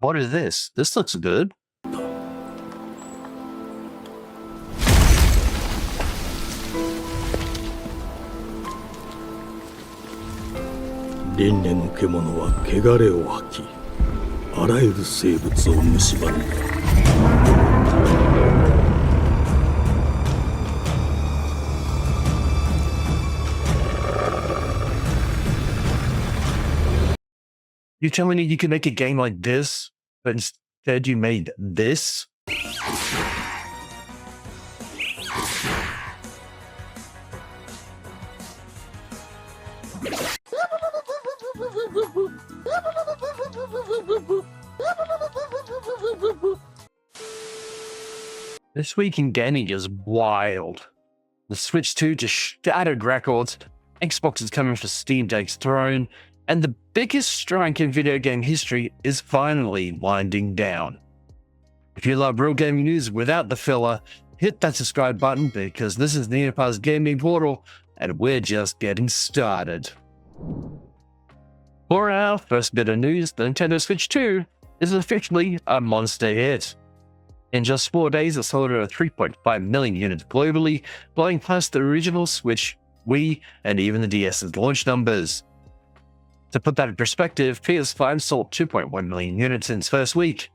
What is this? This looks good. 輪廻の獣は汚れを吐き、あらゆる生物を蝕んだ。You telling me you can make a game like this, but instead you made this? This week in gaming is wild. The Switch 2 just shattered records, Xbox is coming for Steam Deck's throne, and the biggest strike in video game history is finally winding down. If you love real gaming news without the filler, hit that subscribe button because this is Neopaz Gaming Portal and we're just getting started. For our first bit of news, the Nintendo Switch 2 is officially a monster hit. In just 4 days, it sold over 3.5 million units globally, blowing past the original Switch, Wii, and even the DS's launch numbers. To put that in perspective, PS5 sold 2.1 million units in its first week.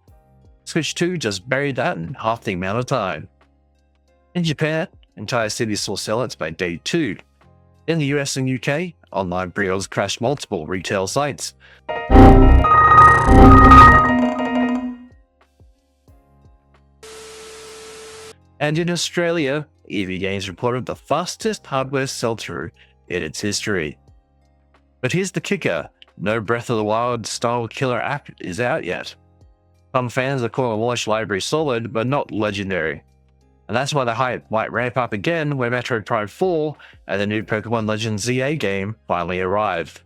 Switch 2 just buried that in half the amount of time. In Japan, entire cities saw sellouts by day 2. In the US and UK, online pre-orders crashed multiple retail sites. And in Australia, EV Games reported the fastest hardware sell-through in its history. But here's the kicker, no Breath of the Wild style killer app is out yet. Some fans are calling the launch library solid, but not legendary. And that's why the hype might ramp up again when Metroid Prime 4 and the new Pokémon Legends ZA game finally arrive.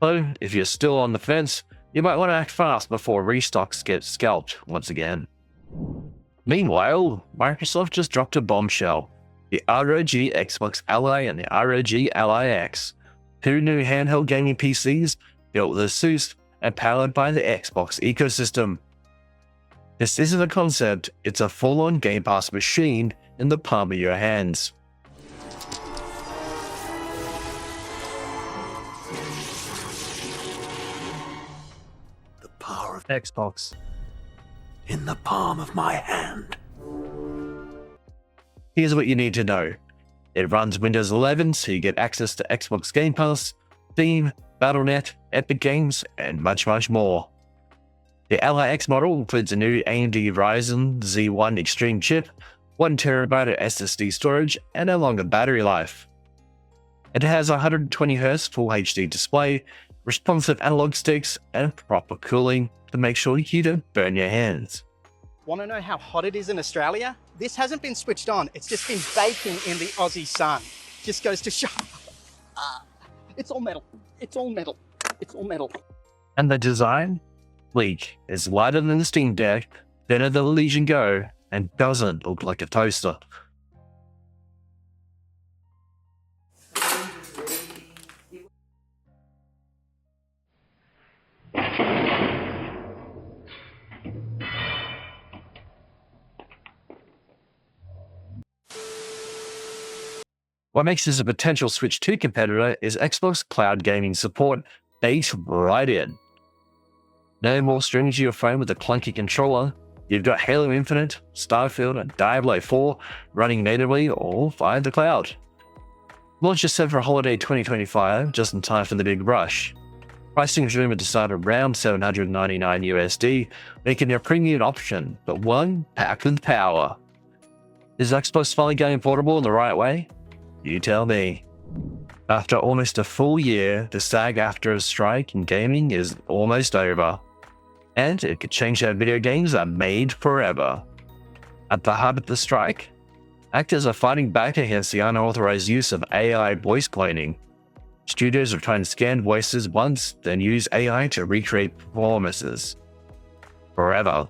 So, if you're still on the fence, you might want to act fast before restocks get scalped once again. Meanwhile, Microsoft just dropped a bombshell. The ROG Xbox Ally and the ROG Ally X. 2 new handheld gaming PCs built with ASUS and powered by the Xbox ecosystem. This isn't a concept, it's a full-on Game Pass machine in the palm of your hands. The power of Xbox. in the palm of my hand. Here's what you need to know. It runs Windows 11, so you get access to Xbox Game Pass, Steam, Battle.net, Epic Games, and much, much more. The LIX model includes a new AMD Ryzen Z1 Extreme chip, 1TB of SSD storage, and a longer battery life. It has a 120Hz Full HD display, responsive analog sticks, and proper cooling to make sure you don't burn your hands. Want to know how hot it is in Australia? This hasn't been switched on. It's just been baking in the Aussie sun. Just goes to show. It's all metal. It's all metal. It's all metal. And the design? Sleek. It's lighter than the Steam Deck, thinner than the Legion Go, and doesn't look like a toaster. What makes this a potential Switch 2 competitor is Xbox Cloud Gaming support baked right in. No more streaming to your phone with a clunky controller. You've got Halo Infinite, Starfield, and Diablo 4 running natively all via the cloud. Launch is set for holiday 2025, just in time for the big rush. Pricing is rumored to start around $799 USD, making it a premium option, but one packed with power. Is Xbox finally going portable in the right way? You tell me. After almost a full year, the SAG-AFTRA strike in gaming is almost over. And it could change how video games are made forever. At the heart of the strike, actors are fighting back against the unauthorized use of AI voice cloning. Studios are trying to scan voices once, then use AI to recreate performances. Forever.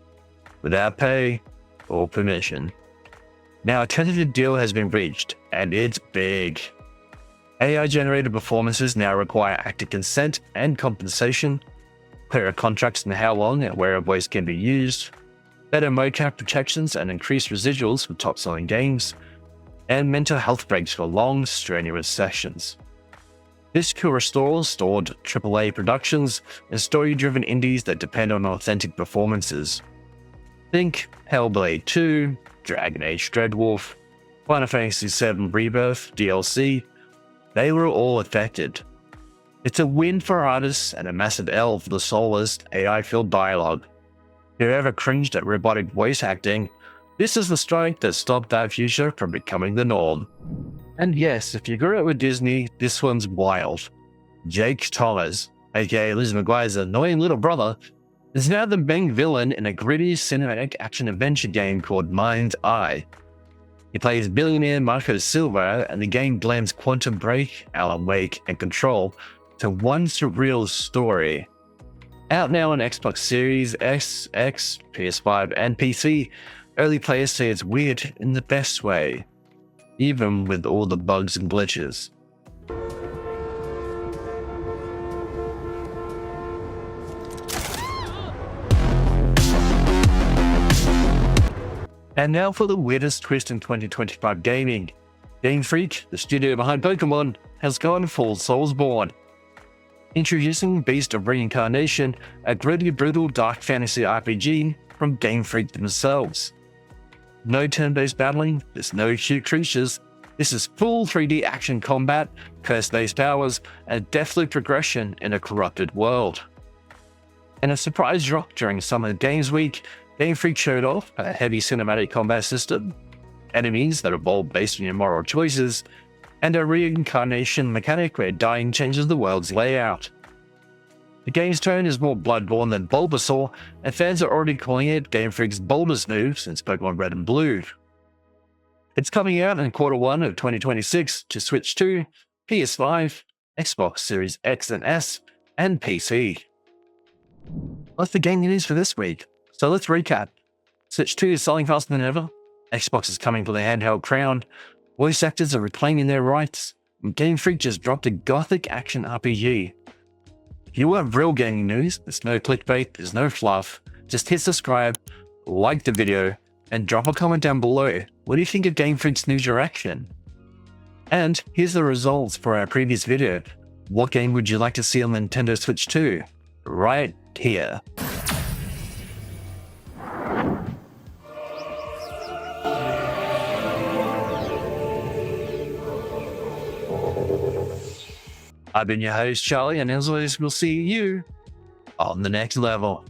Without pay or permission. Now a tentative deal has been reached, and it's big. AI-generated performances now require actor consent and compensation. clearer contracts in how long and where a voice can be used, better mocap protections and increased residuals for top-selling games, and mental health breaks for long, strenuous sessions. This could restore stored AAA productions and story-driven indies that depend on authentic performances. Think Hellblade 2, Dragon Age Dreadwolf, Final Fantasy VII Rebirth DLC. They were all affected. It's a win for artists and a massive L for the soulless, AI-filled dialogue. If you ever cringed at robotic voice acting, this is the strike that stopped that future from becoming the norm. And yes, if you grew up with Disney, this one's wild. Jake Thomas, aka Liz McGuire's annoying little brother, is now the main villain in a gritty cinematic action-adventure game called Mindseye. He plays billionaire Marco Silva, and the game blends Quantum Break, Alan Wake, and Control to one surreal story. Out now on Xbox Series S, X, PS5, and PC, early players say it's weird in the best way, even with all the bugs and glitches. And now for the weirdest twist in 2025 gaming. GameFreak, the studio behind Pokémon, has gone full Soulsborne. Introducing Beast of Reincarnation, a gritty, brutal, dark fantasy RPG from GameFreak themselves. No turn-based battling, there's no cute creatures. This is full 3D action combat, curse-based powers, and deathloop progression in a corrupted world. In a surprise drop during Summer Games Week, GameFreak showed off a heavy cinematic combat system, enemies that evolve based on your moral choices, and a reincarnation mechanic where dying changes the world's layout. The game's tone is more Bloodborne than Bulbasaur, and fans are already calling it GameFreak's boldest move since Pokemon Red and Blue. It's coming out in Q1 of 2026 to Switch 2, PS5, Xbox Series X and S, and PC. That's the gaming news for this week, so let's recap. Switch 2 is selling faster than ever, Xbox is coming for the handheld crown, voice actors are reclaiming their rights, and GameFreak just dropped a gothic action RPG. If you want real gaming news, there's no clickbait, there's no fluff, just hit subscribe, like the video, and drop a comment down below. What do you think of GameFreak's new direction? And here's the results for our previous video. What game would you like to see on Nintendo Switch 2? Right here. I've been your host, Charlie, and as always, we'll see you on the next level.